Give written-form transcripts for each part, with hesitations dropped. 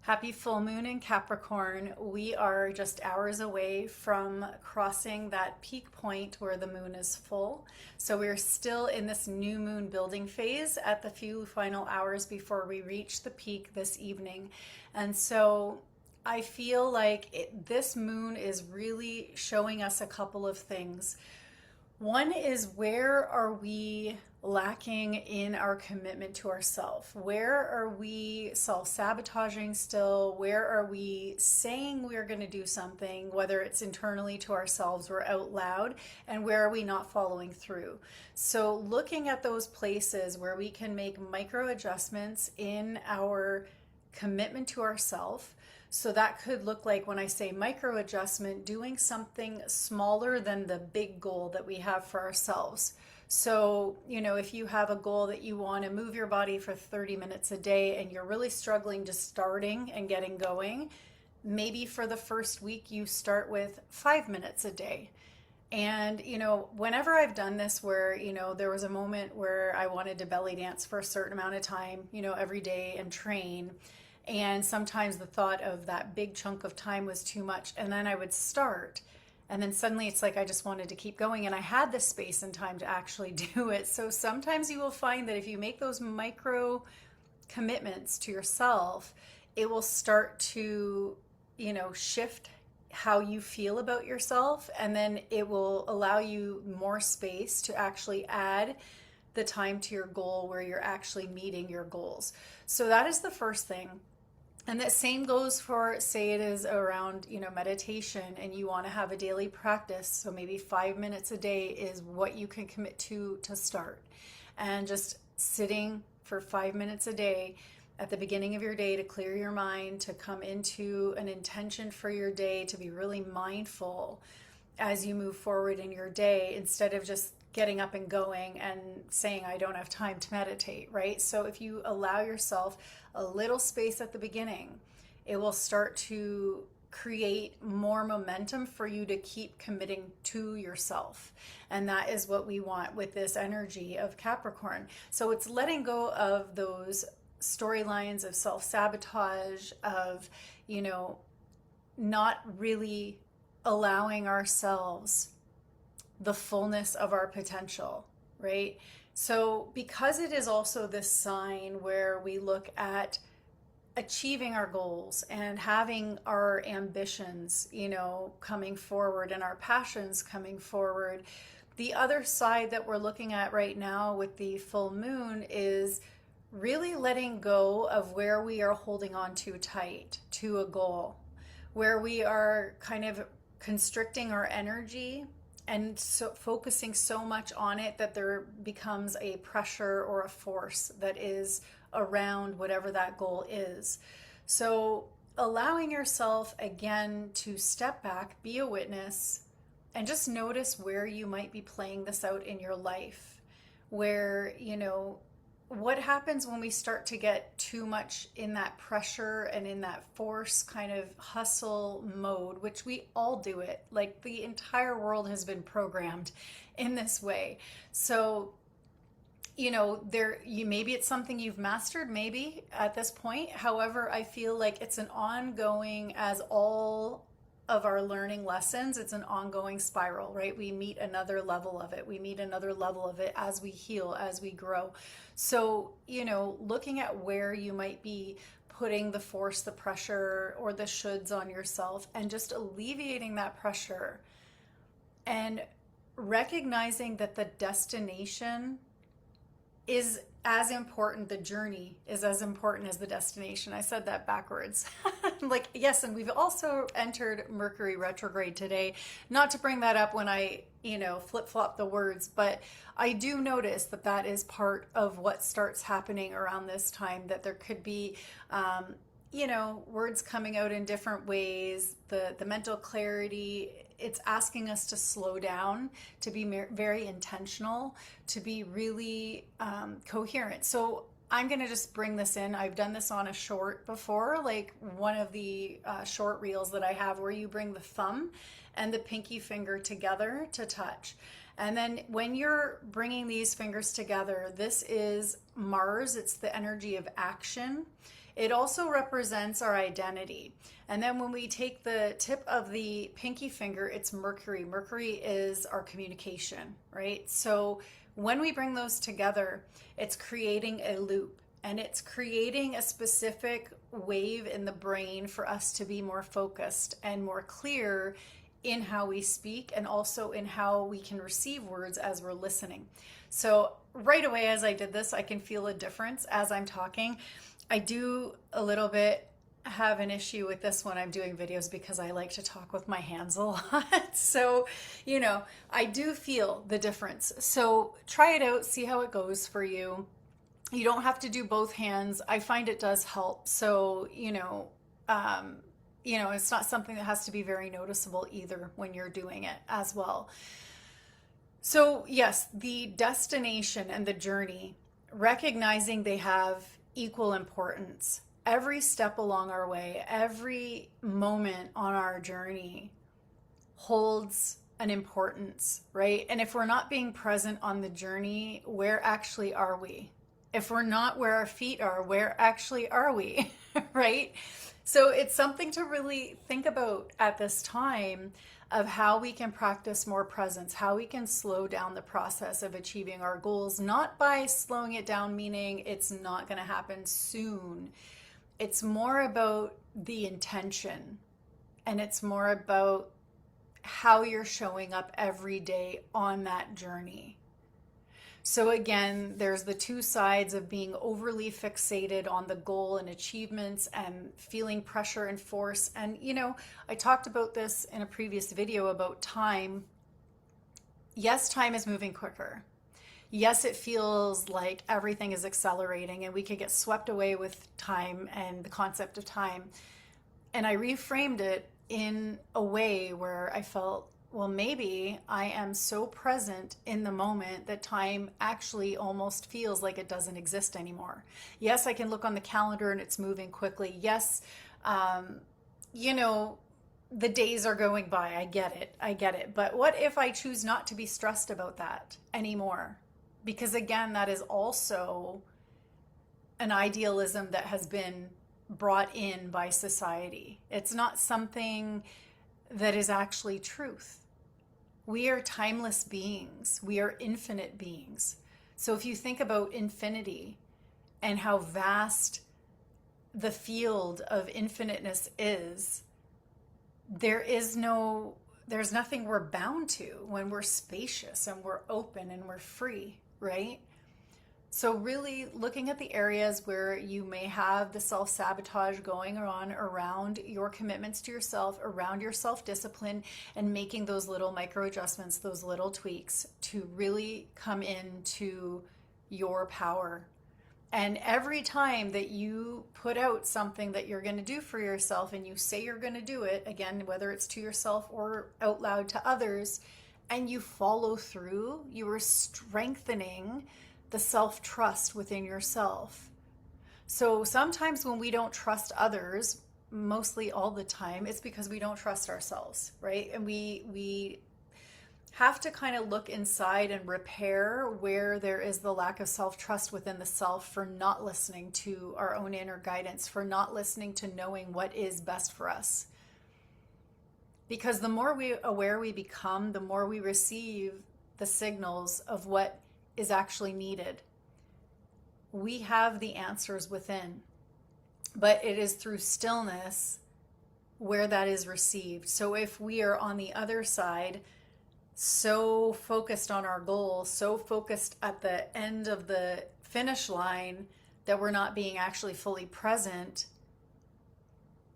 Happy full moon in Capricorn. We are just hours away from crossing that peak point where the moon is full. So we're still in this new moon building phase at the few final hours before we reach the peak this evening. And so I feel like this moon is really showing us a couple of things. One is, where are we lacking in our commitment to ourselves? Where are we self-sabotaging still? Where are we saying we're going to do something, whether it's internally to ourselves or out loud, and where are we not following through? So looking at those places where we can make micro adjustments in our commitment to ourselves. So that could look like, when I say micro adjustment, doing something smaller than the big goal that we have for ourselves. So, if you have a goal that you want to move your body for 30 minutes a day and you're really struggling just starting and getting going, maybe for the first week you start with 5 minutes a day. And, whenever I've done this where, there was a moment where I wanted to belly dance for a certain amount of time, every day and train. And sometimes the thought of that big chunk of time was too much. And then I would start. And then suddenly it's like I just wanted to keep going. And I had the space and time to actually do it. So sometimes you will find that if you make those micro commitments to yourself, it will start to, shift how you feel about yourself. And then it will allow you more space to actually add the time to your goal where you're actually meeting your goals. So that is the first thing. And the same goes for, say it is around, meditation, and you want to have a daily practice. So maybe 5 minutes a day is what you can commit to start. And just sitting for 5 minutes a day at the beginning of your day to clear your mind, to come into an intention for your day, to be really mindful as you move forward in your day, instead of just getting up and going and saying, I don't have time to meditate, right? So if you allow yourself a little space at the beginning, it will start to create more momentum for you to keep committing to yourself. And that is what we want with this energy of Capricorn. So it's letting go of those storylines of self-sabotage, of, not really allowing ourselves the fullness of our potential, right? So because it is also this sign where we look at achieving our goals and having our ambitions, coming forward, and our passions coming forward, the other side that we're looking at right now with the full moon is really letting go of where we are holding on too tight to a goal, where we are kind of constricting our energy and so focusing so much on it that there becomes a pressure or a force that is around whatever that goal is. So allowing yourself again to step back, be a witness, and just notice where you might be playing this out in your life, where, what happens when we start to get too much in that pressure and in that force kind of hustle mode, which we all do it. Like, the entire world has been programmed in this way. So, maybe it's something you've mastered, maybe at this point. However, I feel like it's an ongoing, as all of our learning lessons, it's an ongoing spiral, right? We meet another level of it. We meet another level of it as we heal, as we grow. So, looking at where you might be putting the force, the pressure, or the shoulds on yourself, and just alleviating that pressure and recognizing that the destination is as important, the journey is as important as the destination. I said that backwards. Like, yes, and we've also entered Mercury retrograde today. Not to bring that up when I, flip-flop the words, but I do notice that that is part of what starts happening around this time, that there could be, words coming out in different ways, the mental clarity. It's asking us to slow down, to be very intentional, to be really coherent. So I'm going to just bring this in. I've done this on a short before, like one of the short reels that I have, where you bring the thumb and the pinky finger together to touch. And then when you're bringing these fingers together, this is Mars. It's the energy of action. It also represents our identity. And then when we take the tip of the pinky finger, it's Mercury. Mercury is our communication, right? So when we bring those together, it's creating a loop, and it's creating a specific wave in the brain for us to be more focused and more clear in how we speak, and also in how we can receive words as we're listening. So right away, as I did this, I can feel a difference as I'm talking. I do a little bit have an issue with this when I'm doing videos, because I like to talk with my hands a lot. So, I do feel the difference. So try it out, see how it goes for you. You don't have to do both hands. I find it does help. So, it's not something that has to be very noticeable either when you're doing it as well. So yes, the destination and the journey, recognizing they have equal importance. Every step along our way, every moment on our journey holds an importance, right? And if we're not being present on the journey, where actually are we? If we're not where our feet are, where actually are we, right? So it's something to really think about at this time, of how we can practice more presence, how we can slow down the process of achieving our goals, not by slowing it down, meaning it's not going to happen soon. It's more about the intention, and it's more about how you're showing up every day on that journey. So again, there's the two sides of being overly fixated on the goal and achievements and feeling pressure and force. And, I talked about this in a previous video about time. Yes, time is moving quicker. Yes, it feels like everything is accelerating, and we could get swept away with time and the concept of time. And I reframed it in a way where I felt, well, maybe I am so present in the moment that time actually almost feels like it doesn't exist anymore. Yes, I can look on the calendar and it's moving quickly. Yes, the days are going by. I get it. But what if I choose not to be stressed about that anymore? Because again, that is also an idealism that has been brought in by society. It's not something that is actually truth. We are timeless beings. We are infinite beings. So if you think about infinity and how vast the field of infiniteness is, there's nothing we're bound to when we're spacious and we're open and we're free, right? So really looking at the areas where you may have the self-sabotage going on around your commitments to yourself, around your self-discipline, and making those little micro adjustments, those little tweaks to really come into your power. And every time that you put out something that you're going to do for yourself, and you say you're going to do it, again, whether it's to yourself or out loud to others, and you follow through, you are strengthening the self-trust within yourself. So sometimes when we don't trust others, mostly all the time, it's because we don't trust ourselves, right? And we have to kind of look inside and repair where there is the lack of self-trust within the self, for not listening to our own inner guidance, for not listening to knowing what is best for us. Because the more aware we become, the more we receive the signals of what is actually needed. We have the answers within, but it is through stillness where that is received. So if we are on the other side, so focused on our goal, so focused at the end of the finish line, that we're not being actually fully present,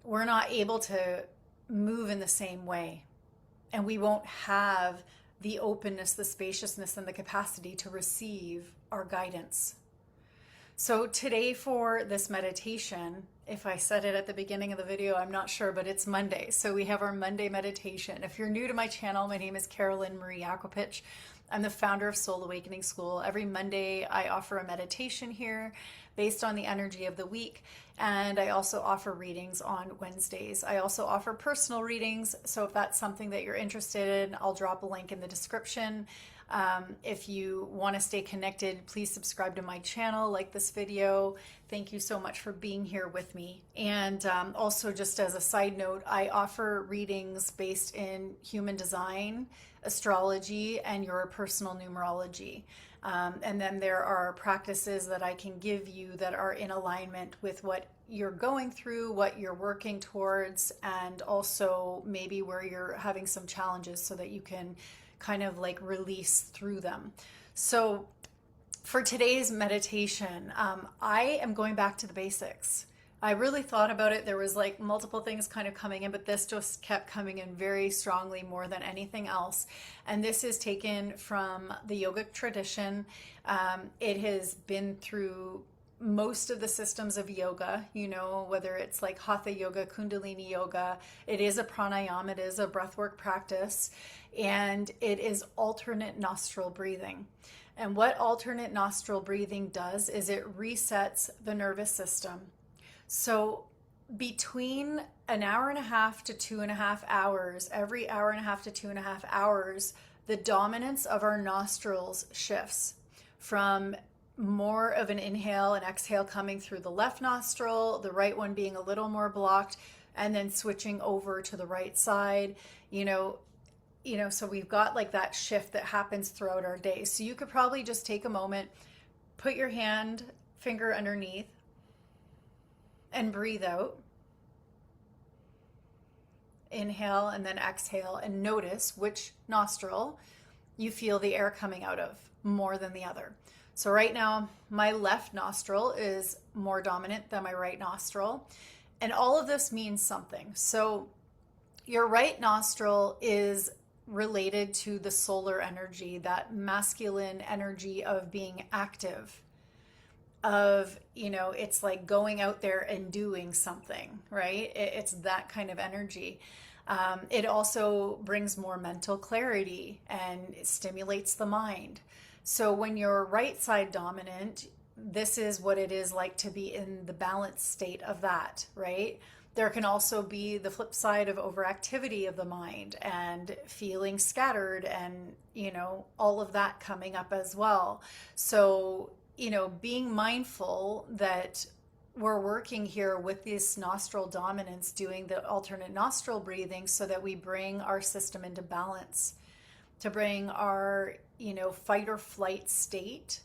we're not able to move in the same way. And we won't have the openness, the spaciousness, and the capacity to receive our guidance. So today for this meditation, if I said it at the beginning of the video, I'm not sure, but it's Monday. So we have our Monday meditation. If you're new to my channel, my name is Carolyn Marie Akopich. I'm the founder of Soul Awakening School. Every Monday, I offer a meditation here based on the energy of the week. And I also offer readings on Wednesdays. I also offer personal readings. So if that's something that you're interested in, I'll drop a link in the description. If you want to stay connected, please subscribe to my channel, like this video. Thank you so much for being here with me. And also, just as a side note, I offer readings based in human design, astrology, and your personal numerology. And then there are practices that I can give you that are in alignment with what you're going through, what you're working towards, and also maybe where you're having some challenges so that you can kind of like release through them. So for today's meditation, I am going back to the basics. I really thought about it. There was like multiple things kind of coming in, but this just kept coming in very strongly more than anything else. And this is taken from the yogic tradition. It has been through most of the systems of yoga, you know, whether it's like hatha yoga, kundalini yoga. It is a pranayam, it is a breathwork practice, and it is alternate nostril breathing. And what alternate nostril breathing does is it resets the nervous system. So between an hour and a half to 2.5 hours, every hour and a half to 2.5 hours, the dominance of our nostrils shifts from more of an inhale and exhale coming through the left nostril, the right one being a little more blocked, and then switching over to the right side, so we've got like that shift that happens throughout our day. So you could probably just take a moment, put your finger underneath, and breathe out. Inhale and then exhale, and notice which nostril you feel the air coming out of more than the other. So right now, my left nostril is more dominant than my right nostril. And all of this means something. So your right nostril is related to the solar energy, that masculine energy of being active, of, it's like going out there and doing something, right? It's that kind of energy. It also brings more mental clarity and it stimulates the mind. So when you're right side dominant, this is what it is like to be in the balanced state of that, right? There can also be the flip side of overactivity of the mind and feeling scattered and, all of that coming up as well. So, being mindful that we're working here with this nostril dominance, doing the alternate nostril breathing so that we bring our system into balance, to bring our, fight or flight state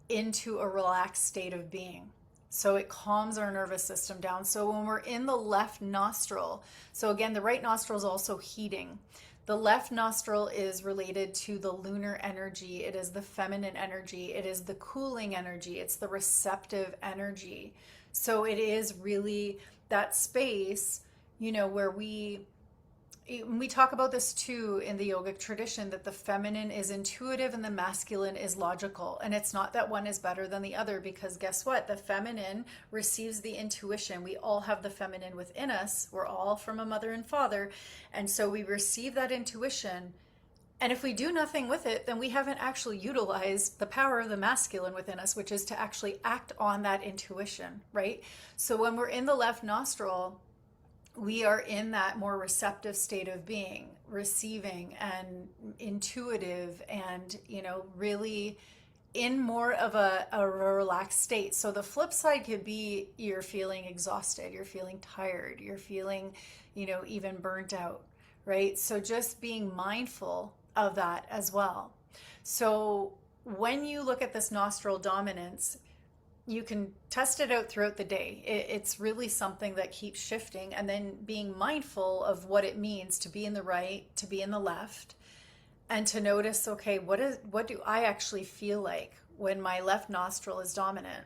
into a relaxed state of being. So it calms our nervous system down. So when we're in the left nostril, so again, the right nostril is also heating. The left nostril is related to the lunar energy. It is the feminine energy. It is the cooling energy. It's the receptive energy. So it is really that space, where we talk about this too in the yogic tradition, that the feminine is intuitive and the masculine is logical. And it's not that one is better than the other, because guess what? The feminine receives the intuition. We all have the feminine within us. We're all from a mother and father. And so we receive that intuition. And if we do nothing with it, then we haven't actually utilized the power of the masculine within us, which is to actually act on that intuition, right? So when we're in the left nostril, we are in that more receptive state of being, receiving and intuitive and, really in more of a relaxed state. So the flip side could be you're feeling exhausted, you're feeling tired, you're feeling, even burnt out, right? So just being mindful of that as well. So when you look at this nostril dominance, you can test it out throughout the day. It's really something that keeps shifting, and then being mindful of what it means to be in the right, to be in the left, and to notice, okay, what do I actually feel like when my left nostril is dominant?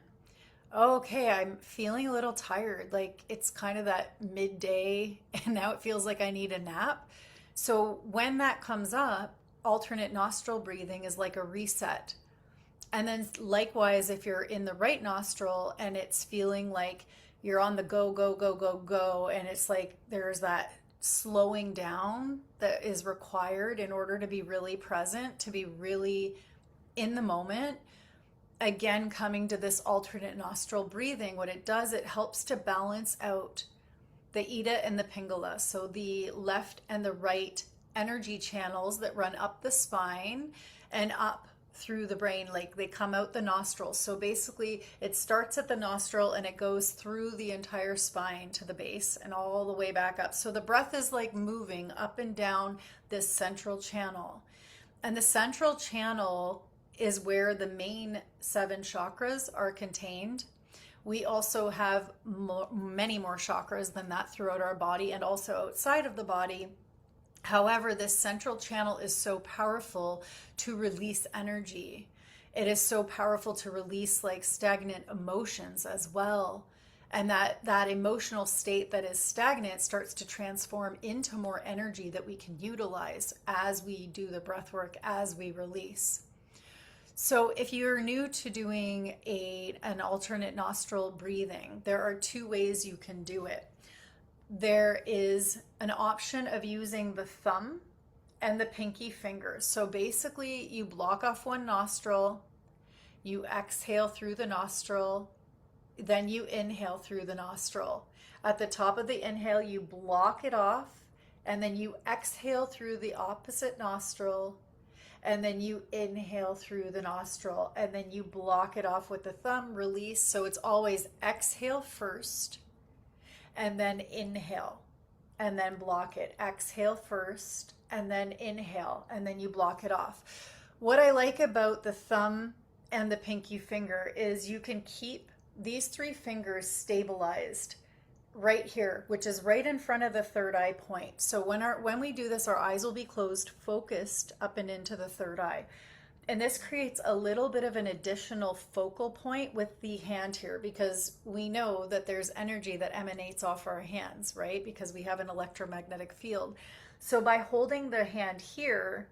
Okay, I'm feeling a little tired, like it's kind of that midday and now it feels like I need a nap. So when that comes up, alternate nostril breathing is like a reset. And then likewise, if you're in the right nostril and it's feeling like you're on the go, go, go, go, go, and it's like there's that slowing down that is required in order to be really present, to be really in the moment, again, coming to this alternate nostril breathing, what it does, it helps to balance out the Ida and the Pingala, so the left and the right energy channels that run up the spine and up through the brain, like they come out the nostrils. So basically it starts at the nostril and it goes through the entire spine to the base and all the way back up. So the breath is like moving up and down this central channel. And the central channel is where the main 7 chakras are contained. We also have many more chakras than that throughout our body and also outside of the body. However, this central channel is so powerful to release energy. It is so powerful to release like stagnant emotions as well. And that emotional state that is stagnant starts to transform into more energy that we can utilize as we do the breath work, as we release. So if you're new to doing an alternate nostril breathing, there are 2 ways you can do it. There is an option of using the thumb and the pinky finger. So basically you block off one nostril, you exhale through the nostril, then you inhale through the nostril. At the top of the inhale, you block it off, and then you exhale through the opposite nostril, and then you inhale through the nostril, and then you block it off with the thumb, release. So it's always exhale first, and then inhale, and then block it. Exhale first, and then inhale, and then you block it off. What I like about the thumb and the pinky finger is you can keep these 3 fingers stabilized right here, which is right in front of the third eye point. So when we do this, our eyes will be closed, focused up and into the third eye. And this creates a little bit of an additional focal point with the hand here, because we know that there's energy that emanates off our hands, right? Because we have an electromagnetic field. So by holding the hand here,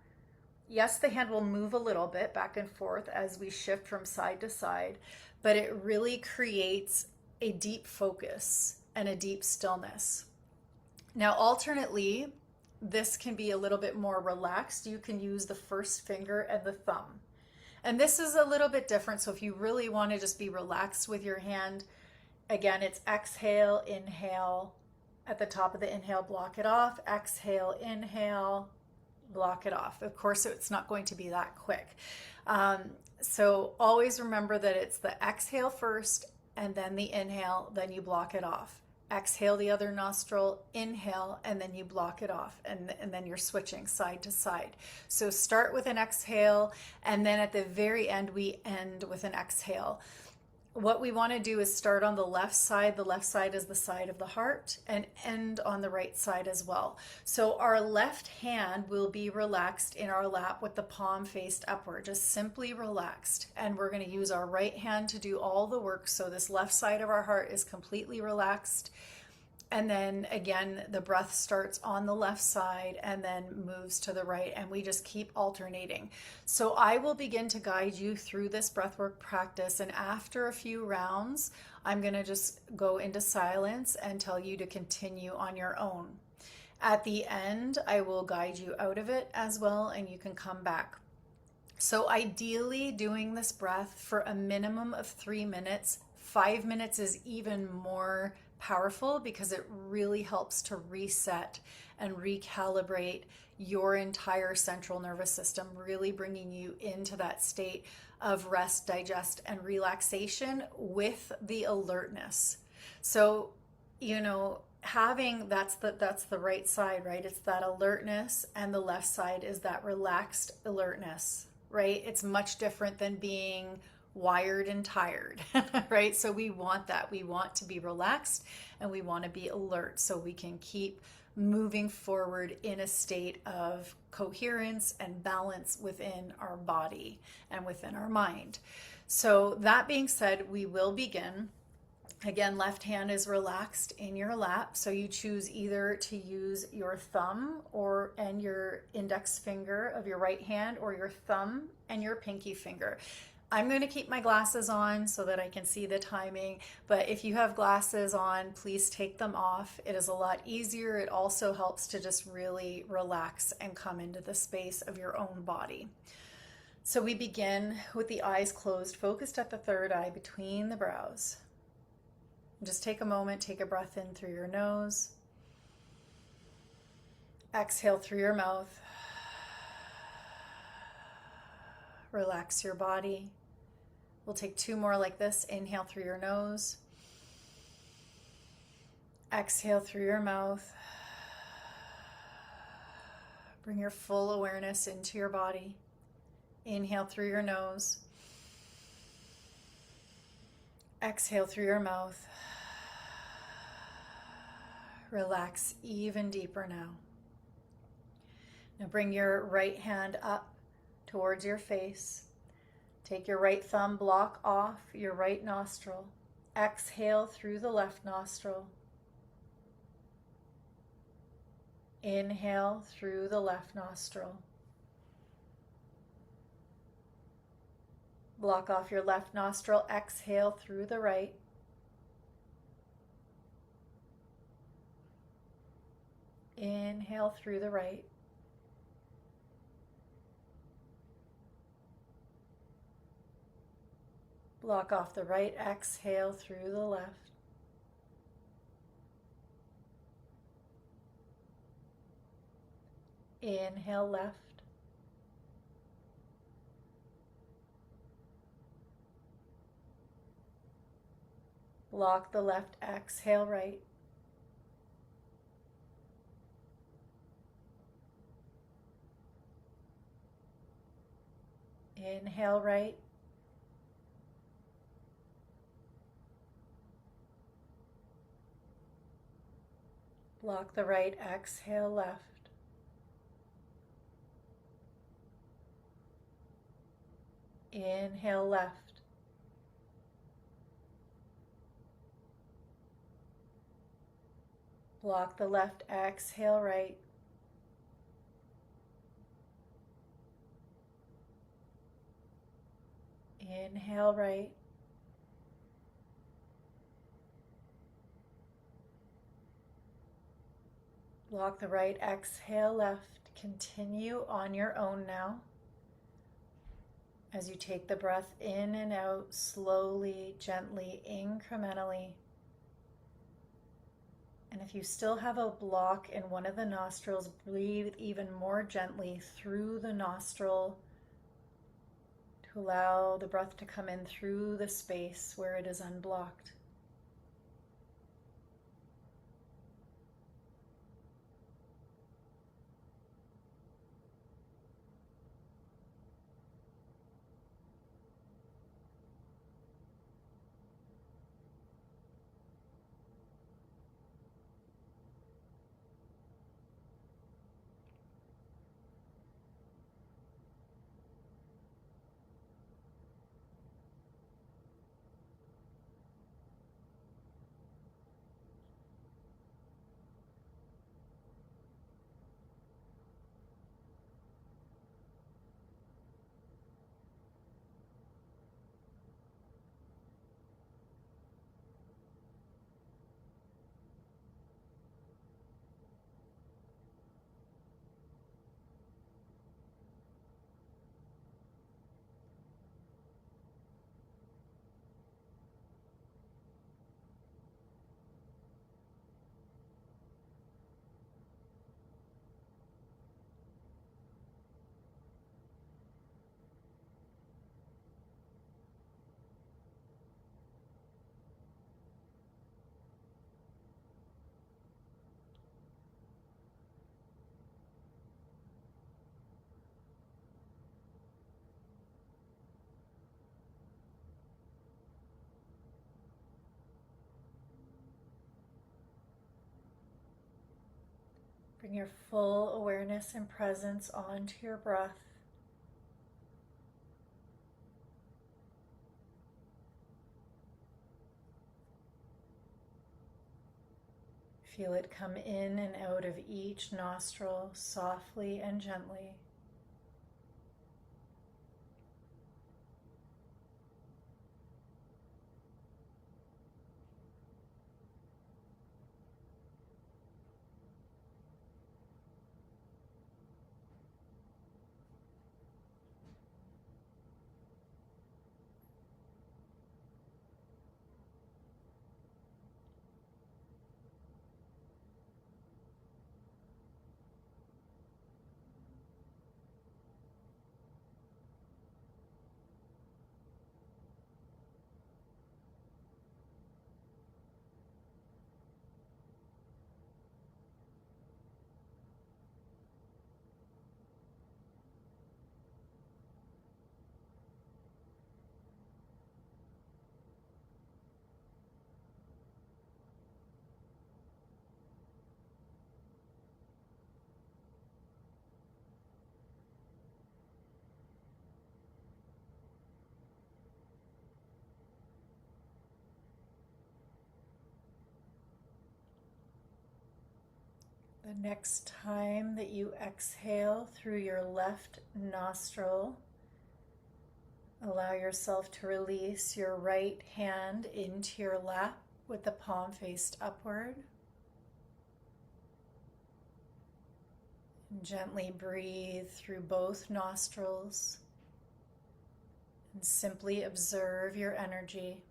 yes, the hand will move a little bit back and forth as we shift from side to side, but it really creates a deep focus and a deep stillness. Now, alternately, this can be a little bit more relaxed. You can use the first finger and the thumb. And this is a little bit different. So if you really want to just be relaxed with your hand, again, it's exhale, inhale. At the top of the inhale, block it off. Exhale, inhale, block it off. Of course, it's not going to be that quick. So always remember that it's the exhale first and then the inhale, then you block it off. Exhale the other nostril, inhale, and then you block it off. And then you're switching side to side. So start with an exhale, and then at the very end, we end with an exhale. What we want to do is start on the left side. The left side is the side of the heart, and end on the right side as well. So our left hand will be relaxed in our lap with the palm faced upward, just simply relaxed. And we're going to use our right hand to do all the work. So this left side of our heart is completely relaxed. And then again, the breath starts on the left side and then moves to the right, and we just keep alternating. So I will begin to guide you through this breathwork practice, and after a few rounds, I'm going to just go into silence and tell you to continue on your own. At the end, I will guide you out of it as well, and you can come back. So ideally, doing this breath for a minimum of 3 minutes. 5 minutes is even more powerful because it really helps to reset and recalibrate your entire central nervous system, really bringing you into that state of rest, digest, and relaxation with the alertness. So, having that's the right side, right? It's that alertness, and the left side is that relaxed alertness, right? It's much different than being wired and tired, right? So we want that. We want to be relaxed and we want to be alert so we can keep moving forward in a state of coherence and balance within our body and within our mind. So that being said, we will begin. Again, left hand is relaxed in your lap. So you choose either to use your thumb and your index finger of your right hand, or your thumb and your pinky finger. I'm going to keep my glasses on so that I can see the timing, but if you have glasses on, please take them off. It is a lot easier. It also helps to just really relax and come into the space of your own body. So we begin with the eyes closed, focused at the third eye between the brows. Just take a moment, take a breath in through your nose, Exhale through your mouth. Relax your body. We'll take 2 more like this. Inhale through your nose. Exhale through your mouth. Bring your full awareness into your body. Inhale through your nose. Exhale through your mouth. Relax even deeper now. Now bring your right hand up towards your face. Take your right thumb, block off your right nostril. Exhale through the left nostril. Inhale through the left nostril. Block off your left nostril. Exhale through the right. Inhale through the right. Block off the right. Exhale through the left. Inhale left. Block the left. Exhale right. Inhale right. Block the right. Exhale left. Inhale left. Block the left. Exhale right. Inhale right. Block the right. Exhale left. Continue on your own now. As you take the breath in and out slowly, gently, incrementally. And if you still have a block in one of the nostrils, breathe even more gently through the nostril to allow the breath to come in through the space where it is unblocked. Bring your full awareness and presence onto your breath. Feel it come in and out of each nostril softly and gently. The next time that you exhale through your left nostril, allow yourself to release your right hand into your lap with the palm faced upward. And gently breathe through both nostrils and simply observe your energy.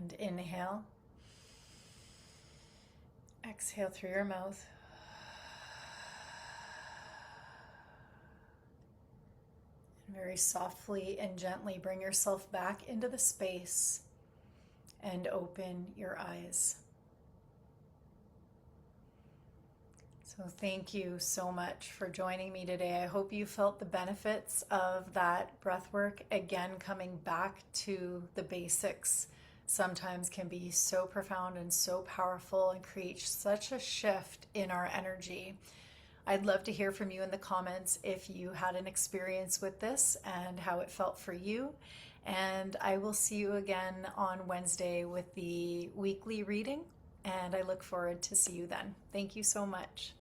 And inhale. Exhale through your mouth. And very softly and gently bring yourself back into the space and open your eyes. So thank you so much for joining me today. I hope you felt the benefits of that breath work. Again, coming back to the basics sometimes can be so profound and so powerful and create such a shift in our energy. I'd love to hear from you in the comments if you had an experience with this and how it felt for you. And I will see you again on Wednesday with the weekly reading. And I look forward to see you then. Thank you so much.